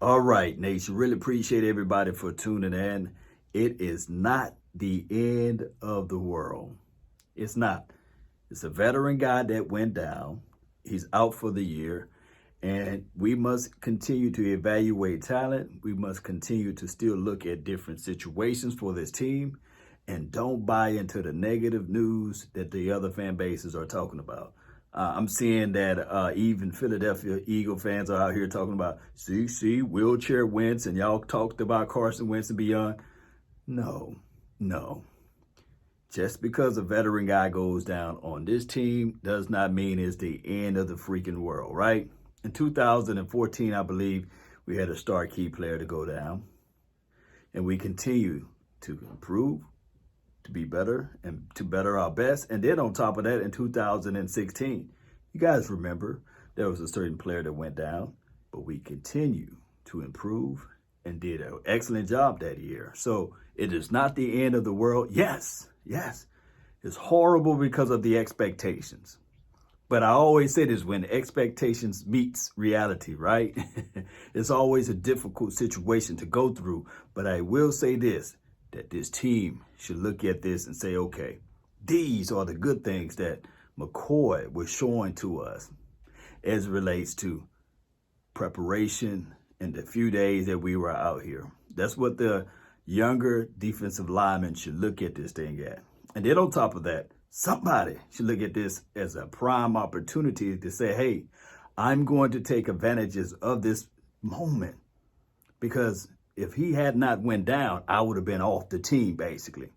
All right, Nation. Really appreciate everybody for tuning in. It is not the end of the world. It's not. It's a veteran guy that went down. He's out for the year. And we must continue to evaluate talent. We must continue to still look at different situations for this team. And don't buy into the negative news that the other fan bases are talking about. I'm seeing that even Philadelphia Eagle fans are out here talking about, see, wheelchair Wentz, and y'all talked about Carson Wentz and beyond. No. Just because a veteran guy goes down on this team does not mean it's the end of the freaking world, right? In 2014, I believe, we had a star key player to go down. And we continue to improve, to be better, and to better our best. And then on top of that, in 2016, you guys remember there was a certain player that went down, but we continue to improve and did an excellent job that year. So it is not the end of the world. Yes, it's horrible because of the expectations. But I always say this, when expectations meets reality, right? It's always a difficult situation to go through. But I will say this, that this team should look at this and say, okay, these are the good things that McCoy was showing to us as it relates to preparation in the few days that we were out here. That's what the younger defensive linemen should look at this thing at. And then on top of that, somebody should look at this as a prime opportunity to say, hey, I'm going to take advantages of this moment, because if he had not went down, I would have been off the team, basically.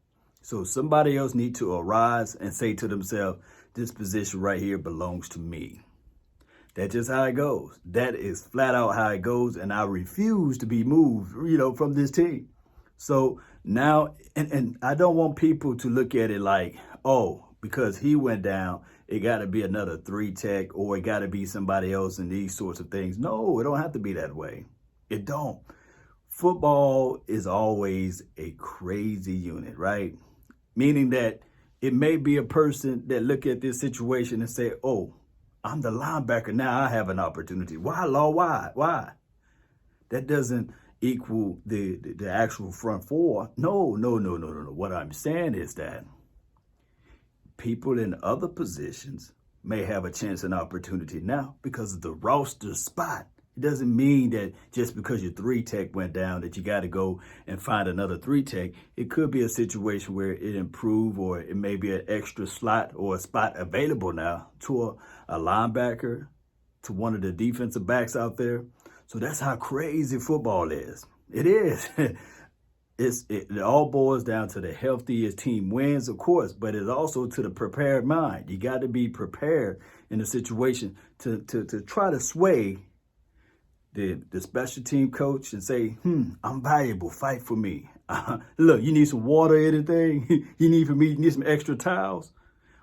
So somebody else need to arise and say to themselves, this position right here belongs to me. That's just how it goes. That is flat out how it goes. And I refuse to be moved, from this team. So now, and I don't want people to look at it like, oh, because he went down, it got to be another 3-tech, or it got to be somebody else and these sorts of things. No, it don't have to be that way. It don't. Football is always a crazy unit, right? Meaning that it may be a person that look at this situation and say, oh, I'm the linebacker, now I have an opportunity. Why, Lord? Why? That doesn't equal the actual front four. No. What I'm saying is that people in other positions may have a chance and opportunity now because of the roster spot. It doesn't mean that just because your 3-tech went down that you got to go and find another 3-tech. It could be a situation where it improved, or it may be an extra slot or a spot available now to a linebacker, to one of the defensive backs out there. So that's how crazy football is. It is. It all boils down to the healthiest team wins, of course, but it's also to the prepared mind. You got to be prepared in a situation to try to sway the special team coach and say, I'm valuable, fight for me. Look, you need some water or anything? You need some extra towels?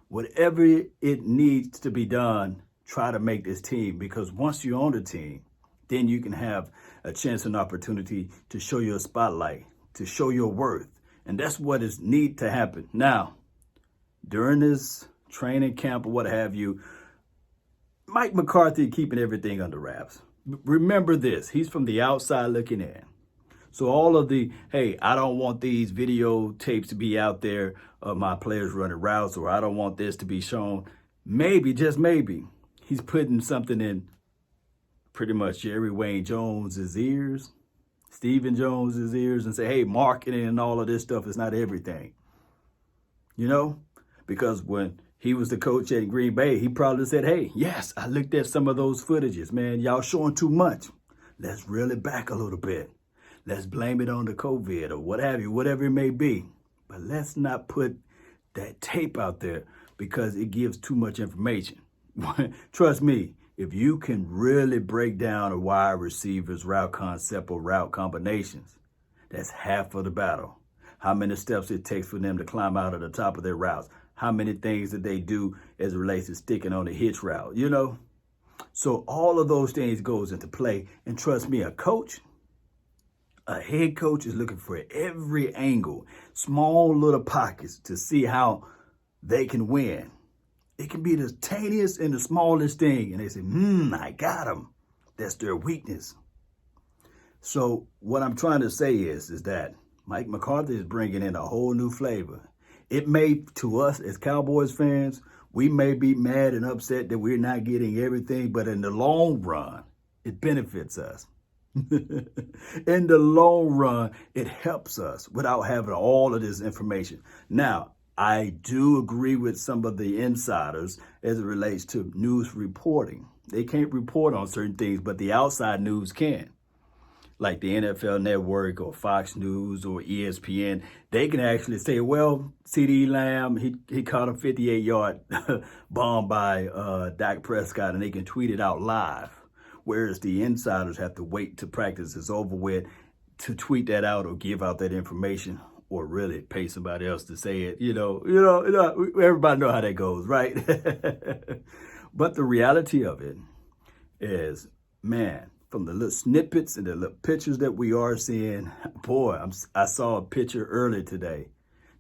Whatever it needs to be done, try to make this team, because once you're on the team, then you can have a chance and opportunity to show your spotlight, to show your worth. And that's what is need to happen. Now, during this training camp or what have you, Mike McCarthy keeping everything under wraps. Remember this, he's from the outside looking in. So all of the, hey, I don't want these videotapes to be out there of my players running routes, or I don't want this to be shown. Maybe, just maybe, he's putting something in pretty much Jerry Wayne Jones's ears, Stephen Jones's ears, and say, hey, marketing and all of this stuff is not everything. Because when he was the coach at Green Bay, he probably said, hey, yes, I looked at some of those footages, man. Y'all showing too much. Let's reel it back a little bit. Let's blame it on the COVID or what have you, whatever it may be. But let's not put that tape out there because it gives too much information. Trust me, if you can really break down a wide receiver's route concept or route combinations, that's half of the battle. How many steps it takes for them to climb out of the top of their routes. How many things that they do as it relates to sticking on the hitch route, So all of those things goes into play. And trust me, a head coach is looking for every angle, small little pockets to see how they can win. It can be the tiniest and the smallest thing. And they say, I got them. That's their weakness. So what I'm trying to say is that Mike McCarthy is bringing in a whole new flavor. It may, to us as Cowboys fans, we may be mad and upset that we're not getting everything, but in the long run, it benefits us. In the long run, it helps us without having all of this information. Now, I do agree with some of the insiders as it relates to news reporting. They can't report on certain things, but the outside news can. Like the NFL Network or Fox News or ESPN, they can actually say, well, CeeDee Lamb, he caught a 58-yard bomb by Dak Prescott, and they can tweet it out live. Whereas the insiders have to wait till practice is over with to tweet that out or give out that information, or really pay somebody else to say it. Everybody know how that goes, right? But the reality of it is, man, from the little snippets and the little pictures that we are seeing, boy, I saw a picture earlier today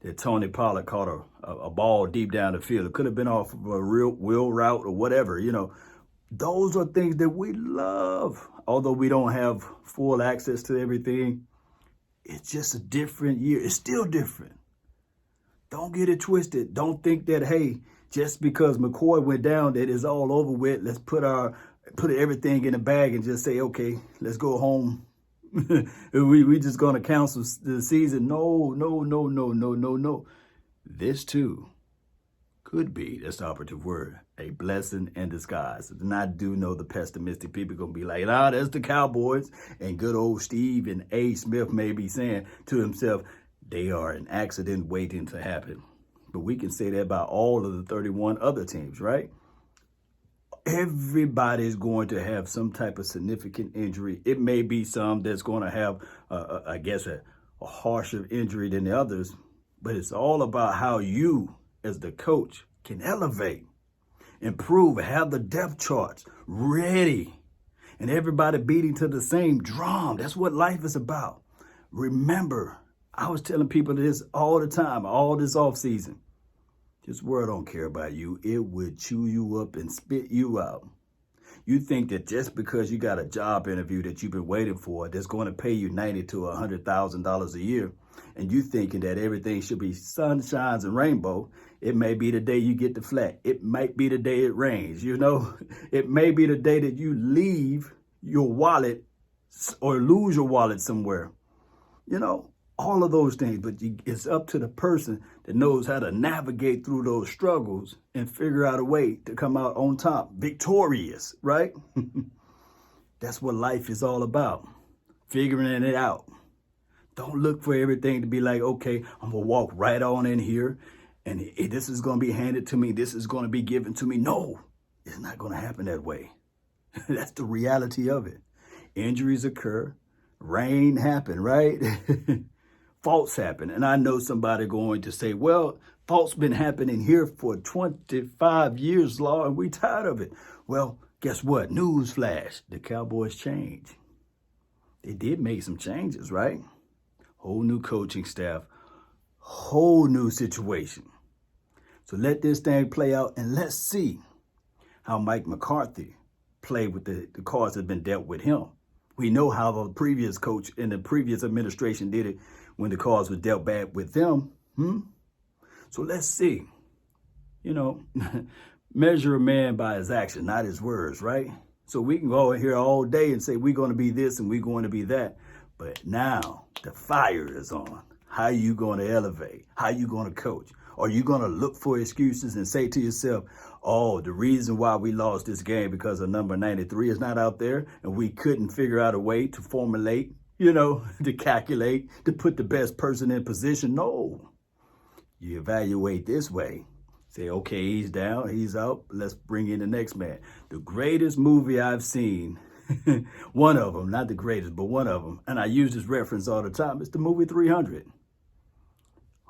that Tony Pollard caught a ball deep down the field. It could have been off of a real wheel route or whatever, Those are things that we love. Although we don't have full access to everything, it's just a different year. It's still different. Don't get it twisted. Don't think that, hey, just because McCoy went down, that it's all over with. Let's put everything in a bag and just say, okay, let's go home. we just going to cancel the season. No. This too could be, that's the operative word, a blessing in disguise. And I do know the pessimistic people are going to be like, that's the Cowboys. And good old Steve and A. Smith may be saying to himself, they are an accident waiting to happen. But we can say that about all of the 31 other teams, right? Everybody's going to have some type of significant injury. It may be some that's going to have, a harsher injury than the others. But it's all about how you, as the coach, can elevate, improve, have the depth charts ready, and everybody beating to the same drum. That's what life is about. Remember, I was telling people this all the time, all this off season. This world don't care about you. It would chew you up and spit you out. You think that just because you got a job interview that you've been waiting for that's going to pay you $90,000 to $100,000 a year, and you thinking that everything should be sunshines and rainbow, it may be the day you get the flat. It might be the day it rains, It may be the day that you leave your wallet or lose your wallet somewhere. All of those things, but it's up to the person that knows how to navigate through those struggles and figure out a way to come out on top, victorious, right? That's what life is all about, figuring it out. Don't look for everything to be like, okay, I'm going to walk right on in here and this is going to be handed to me. This is going to be given to me. No, it's not going to happen that way. That's the reality of it. Injuries occur. Rain happen, right? Faults happen. And I know somebody going to say, well, faults been happening here for 25 years, Law, and we tired of it. Well, guess what? Newsflash, the Cowboys changed. They did make some changes, right? Whole new coaching staff, whole new situation. So let this thing play out and let's see how Mike McCarthy played with the cards that have been dealt with him. We know how the previous coach in the previous administration did it when the cards were dealt bad with them. So let's see. Measure a man by his action, not his words, right? So we can go here all day and say we're going to be this and we're going to be that. But now the fire is on. How you going to elevate? How you going to coach? Are you going to look for excuses and say to yourself, oh, the reason why we lost this game because of number 93 is not out there and we couldn't figure out a way to formulate, to calculate, to put the best person in position? No. You evaluate this way. Say, okay, he's down, he's out. Let's bring in the next man. The greatest movie I've seen, one of them, not the greatest, but one of them, and I use this reference all the time, it's the movie 300.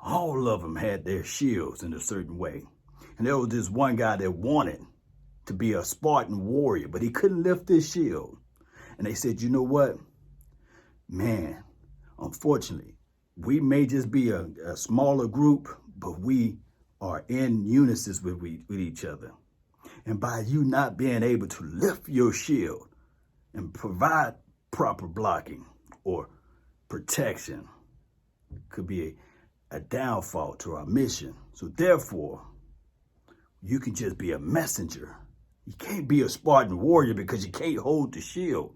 All of them had their shields in a certain way. And there was this one guy that wanted to be a Spartan warrior, but he couldn't lift his shield. And they said, you know what? Man, unfortunately, we may just be a smaller group, but we are in unison with each other. And by you not being able to lift your shield and provide proper blocking, or protection. Could be a downfall to our mission. So therefore, you can just be a messenger. You can't be a Spartan warrior because you can't hold the shield.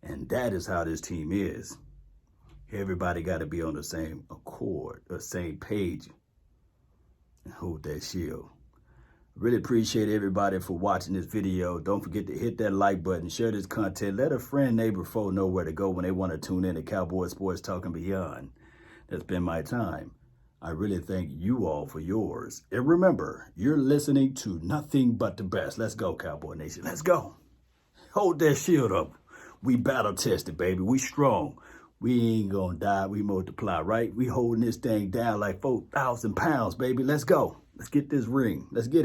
And that is how this team is. Everybody got to be on the same accord, the same page, and hold that shield. Really appreciate everybody for watching this video. Don't forget to hit that like button, share this content, let a friend, neighbor, foe know where to go when they want to tune in to Cowboy Sports Talk and Beyond. That's been my time. I really thank you all for yours. And remember, you're listening to nothing but the best. Let's go, Cowboy Nation. Let's go. Hold that shield up. We battle tested, baby. We strong. We ain't gonna die. We multiply, right? We holding this thing down like 4,000 pounds, baby. Let's go. Let's get this ring. Let's get it.